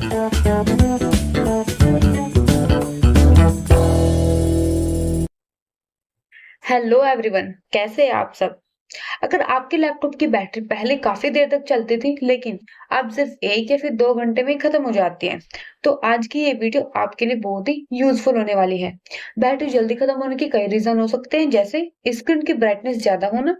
Hello everyone, कैसे हैं आप सब? अगर आपके लैपटॉप की बैटरी पहले काफी देर तक चलती थी, लेकिन अब सिर्फ 1 या फिर 2 घंटे में ही खत्म हो जाती है, तो आज की ये वीडियो आपके लिए बहुत ही यूजफुल होने वाली है। बैटरी जल्दी खत्म होने के कई रीजन हो सकते हैं, जैसे स्क्रीन की ब्राइटनेस ज्यादा होना,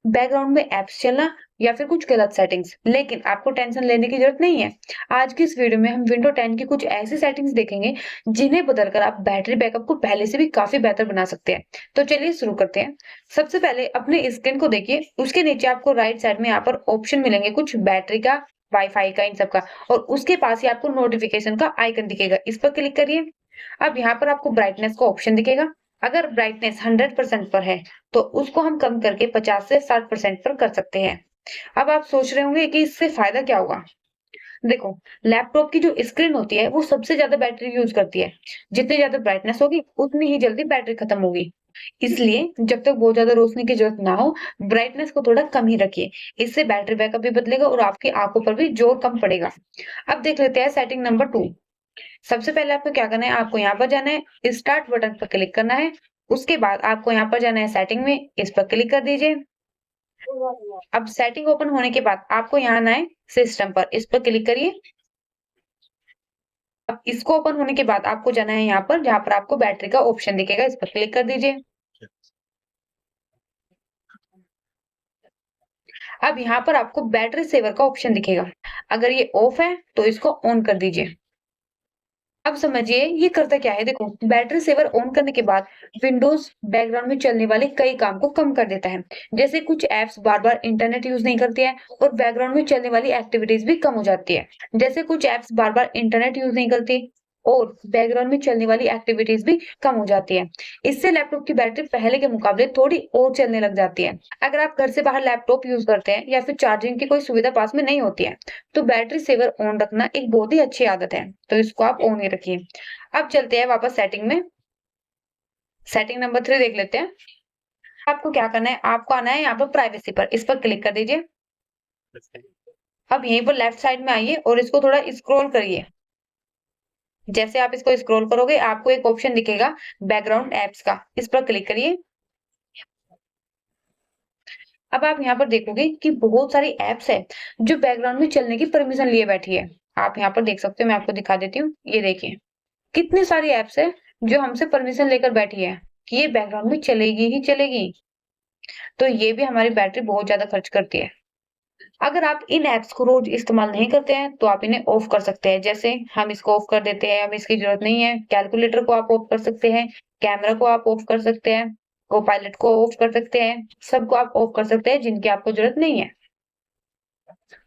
बैकग्राउंड में ऐप्स चलना या फिर कुछ गलत सेटिंग्स। लेकिन आपको टेंशन लेने की जरूरत नहीं है। आज की इस वीडियो में हम विंडो 10 की कुछ ऐसी सेटिंग्स देखेंगे जिन्हें बदलकर आप बैटरी बैकअप को पहले से भी काफी बेहतर बना सकते हैं। तो चलिए शुरू करते हैं। सबसे पहले अपने स्क्रीन को देखिए, उसके नीचे आपको राइट साइड में यहाँ पर ऑप्शन मिलेंगे, कुछ बैटरी का, वाईफाई का, इन सब का, और उसके पास ही आपको नोटिफिकेशन का आइकन दिखेगा, इस पर क्लिक करिए। अब यहाँ पर आपको ब्राइटनेस का ऑप्शन दिखेगा। अगर ब्राइटनेस 100% पर है तो उसको हम कम करके 50 से 60% पर कर सकते हैं। अब आप सोच रहे होंगे कि इससे फायदा क्या होगा। देखो, लैपटॉप की जो स्क्रीन होती है वो सबसे ज्यादा बैटरी यूज करती है। जितनी ज्यादा ब्राइटनेस होगी उतनी ही जल्दी बैटरी खत्म होगी। इसलिए जब तक बहुत ज्यादा रोशनी की जरूरत ना हो, ब्राइटनेस को थोड़ा कम ही रखिए। इससे बैटरी बैकअप भी बदलेगा और आपकी आंखों पर भी जोर कम पड़ेगा। अब देख लेते हैं सेटिंग नंबर 2। सबसे पहले आपको क्या करना है, आपको यहाँ पर जाना है, स्टार्ट बटन पर क्लिक करना है। उसके बाद आपको यहाँ पर जाना है सेटिंग में, इस पर क्लिक कर दीजिए। अब सेटिंग ओपन होने के बाद आपको यहाँ आना है सिस्टम पर, इस पर क्लिक करिए। अब इसको ओपन होने के बाद आपको जाना है यहाँ पर, जहाँ पर आपको बैटरी का ऑप्शन दिखेगा, इस पर क्लिक कर दीजिए। अब यहाँ पर आपको बैटरी सेवर का ऑप्शन दिखेगा। अगर ये ऑफ है तो इसको ऑन कर दीजिए। अब समझिए ये करता क्या है। देखो, बैटरी सेवर ऑन करने के बाद विंडोज बैकग्राउंड में चलने वाले कई काम को कम कर देता है। जैसे कुछ ऐप्स बार बार इंटरनेट यूज नहीं करती है और बैकग्राउंड में चलने वाली एक्टिविटीज भी कम हो जाती है। जैसे कुछ ऐप्स बार बार इंटरनेट यूज नहीं करती और बैकग्राउंड में चलने वाली एक्टिविटीज भी कम हो जाती है। इससे लैपटॉप की बैटरी पहले के मुकाबले थोड़ी और चलने लग जाती है। अगर आप घर से बाहर लैपटॉप यूज करते हैं या फिर चार्जिंग की कोई सुविधा पास में नहीं होती है, तो बैटरी सेवर ऑन रखना एक बहुत ही अच्छी आदत है, तो इसको आप ऑन ही रखिए। अब चलते हैं वापस सेटिंग में। सेटिंग नंबर 3 देख लेते हैं। आपको क्या करना है, आपको आना है यहाँ पर प्राइवेसी पर, इस पर क्लिक कर दीजिए। अब यहीं पर लेफ्ट साइड में आइए और इसको थोड़ा स्क्रॉल करिए। जैसे आप इसको स्क्रॉल करोगे आपको एक ऑप्शन दिखेगा बैकग्राउंड एप्स का, इस पर क्लिक करिए। अब आप यहाँ पर देखोगे कि बहुत सारी एप्स है जो बैकग्राउंड में चलने की परमिशन लिए बैठी है। आप यहाँ पर देख सकते हो, मैं आपको दिखा देती हूँ, ये देखिए कितनी सारी एप्स है जो हमसे परमिशन लेकर बैठी है कि ये बैकग्राउंड में चलेगी ही चलेगी। तो ये भी हमारी बैटरी बहुत ज्यादा खर्च करती है। अगर आप इन ऐप्स को रोज इस्तेमाल नहीं करते हैं तो आप इन्हें ऑफ कर सकते हैं। जैसे हम इसको ऑफ कर देते हैं, हमें इसकी जरूरत नहीं है। कैलकुलेटर को आप ऑफ कर सकते हैं, कैमरा को आप ऑफ कर सकते हैं, को पायलट को ऑफ कर सकते हैं, सबको आप ऑफ कर सकते हैं जिनकी आपको जरूरत नहीं है।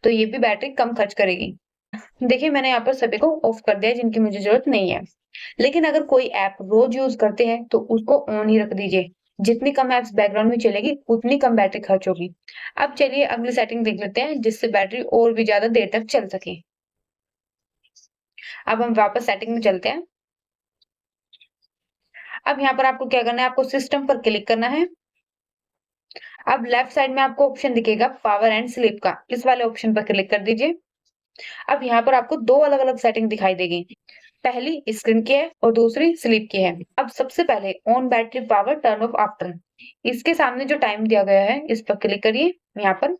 तो ये भी बैटरी कम खर्च करेगी। देखिए, मैंने यहाँ पर सभी को ऑफ कर दिया है जिनकी मुझे जरूरत नहीं है। लेकिन अगर कोई ऐप रोज यूज करते हैं तो उसको ऑन ही रख दीजिए। जितनी कम ऐप्स बैकग्राउंड में चलेगी उतनी कम बैटरी खर्च होगी। अब चलिए अगली सेटिंग देख लेते हैं जिससे बैटरी और भी ज्यादा देर तक चल सके। अब हम वापस सेटिंग में चलते हैं। अब यहाँ पर आपको क्या करना है, आपको सिस्टम पर क्लिक करना है। अब लेफ्ट साइड में आपको ऑप्शन दिखेगा पावर एंड स्लीप का, इस वाले ऑप्शन पर क्लिक कर दीजिए। अब यहाँ पर आपको दो अलग अलग सेटिंग दिखाई देगी। पहली स्क्रीन की है और दूसरी स्लीप की है। अब सबसे पहले on battery power turn off after, इसके सामने जो टाइम दिया गया है इस पर क्लिक करिए। यहाँ पर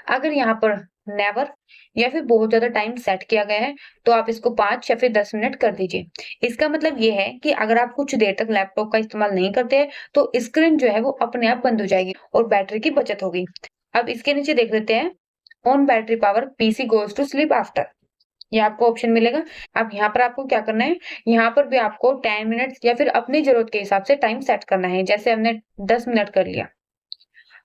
अगर यहाँ पर नेवर या फिर बहुत ज्यादा टाइम सेट किया गया है तो आप इसको 5 या फिर 10 मिनट कर दीजिए। इसका मतलब ये है कि अगर आप कुछ देर तक लैपटॉप का इस्तेमाल नहीं करते हैं तो स्क्रीन जो है वो अपने आप बंद हो जाएगी और बैटरी की बचत होगी। अब इसके नीचे देख लेते हैं, on battery power PC goes to sleep after, ये आपको ऑप्शन मिलेगा। अब यहाँ पर आपको क्या करना है, यहाँ पर भी आपको 10 मिनट या फिर अपनी जरूरत के हिसाब से टाइम सेट करना है। जैसे हमने 10 मिनट कर लिया।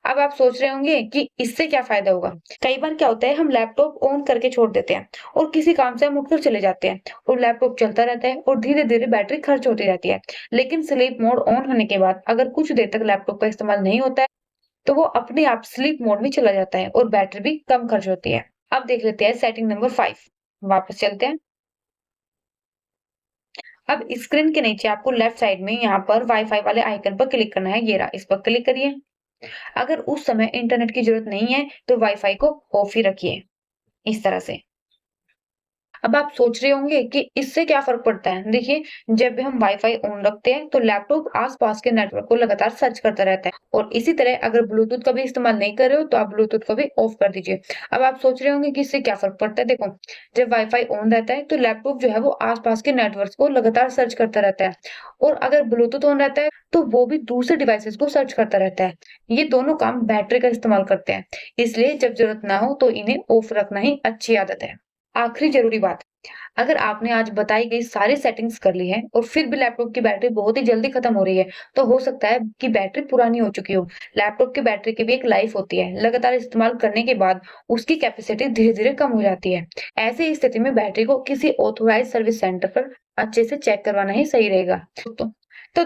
अब आप सोच रहे होंगे कि इससे क्या फायदा होगा। कई बार क्या होता है, हम लैपटॉप ऑन करके छोड़ देते हैं और किसी काम से हम उठकर चले जाते हैं और लैपटॉप चलता रहता है और धीरे धीरे बैटरी खर्च होती रहती है। लेकिन स्लीप मोड ऑन होने के बाद अगर कुछ देर तक लैपटॉप का इस्तेमाल नहीं होता है तो वो अपने आप स्लीप मोड में चला जाता है और बैटरी भी कम खर्च होती है। अब देख लेते हैं सेटिंग नंबर 5। वापस चलते हैं। अब स्क्रीन के नीचे आपको लेफ्ट साइड में यहाँ पर वाईफाई वाले आइकन पर क्लिक करना है, ये रहा, इस पर क्लिक करिए। अगर उस समय इंटरनेट की जरूरत नहीं है तो वाईफाई को ऑफ ही रखिए, इस तरह से। अब आप सोच रहे होंगे कि इससे क्या फ़र्क पड़ता है? देखिए, जब भी हम वाई-फाई ऑन रखते हैं, तो लैपटॉप आस-पास के नेटवर्क को लगातार सर्च करता रहता है और इसी तरह अगर ब्लूटूथ का भी इस्तेमाल नहीं कर रहे हो, तो आप ब्लूटूथ को भी ऑफ कर दीजिए। अब आप सोच रहे होंगे कि इससे क्या फ़र्क पड़ता है? देखो, जब वाई-फाई ऑन रहता है, तो लैपटॉप जो है वो आस-पास के नेटवर्क्स को लगातार सर्च करता रहता है और अगर ब्लूटूथ ऑन रहता है, तो वो भी दूसरे डिवाइसेज़ को सर्च करता रहता है। ये दोनों काम बैटरी का इस्तेमाल करते हैं, इसलिए जब ज़रूरत ना हो, तो इन्हें ऑफ रखना ही अच्छी आदत है। आखिरी ज़रूरी बात, अगर आपने आज बताई गई सारी सेटिंग्स कर ली हैं और फिर भी लैपटॉप की बैटरी बहुत ही जल्दी खत्म हो रही है, तो हो सकता है कि बैटरी पुरानी हो चुकी हो। लैपटॉप की बैटरी की भी एक लाइफ होती है। लगातार इस्तेमाल करने के बाद उसकी कैपेसिटी धीरे-धीरे कम हो जाती है। ऐसी स्थिति में बैटरी को किसी ऑथोराइज्ड सर्विस सेंटर पर अच्छे से चेक करवाना ही सही रहेगा।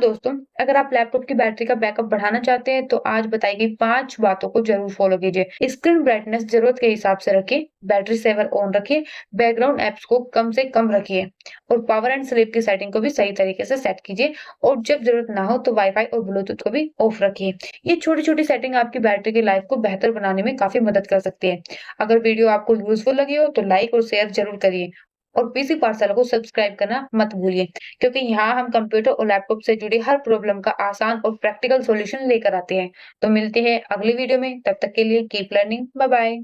दोस्तों, अगर आप लैपटॉप की बैटरी का बैकअप बढ़ाना चाहते हैं, तो आज बताई गई 5 बातों को ज़रूर फ़ॉलो कीजिए। स्क्रीन ब्राइटनेस ज़रूरत के हिसाब से रखिए, बैटरी सेवर ऑन रखिए, बैकग्राउंड ऐप्स को कम से कम रखिए और पावर एंड स्लीप की सेटिंग को भी सही तरीके से सेट कीजिए और जब ज़रूरत ना हो तो वाई-फाई और ब्लूटूथ को भी ऑफ रखिए। ये छोटी-छोटी सेटिंग आपकी बैटरी की लाइफ को बेहतर बनाने में काफ़ी मदद कर सकती है। अगर वीडियो आपको यूज़फुल लगी हो, तो लाइक और शेयर ज़रूर करिए और पीसी पाठशाला को सब्सक्राइब करना मत भूलिए। क्योंकि यहाँ हम कंप्यूटर और लैपटॉप से जुड़ी हर प्रॉब्लम का आसान और प्रैक्टिकल सॉल्यूशन लेकर आते हैं। तो मिलते हैं अगली वीडियो में, तब तक के लिए कीप लर्निंग, बाय बाय।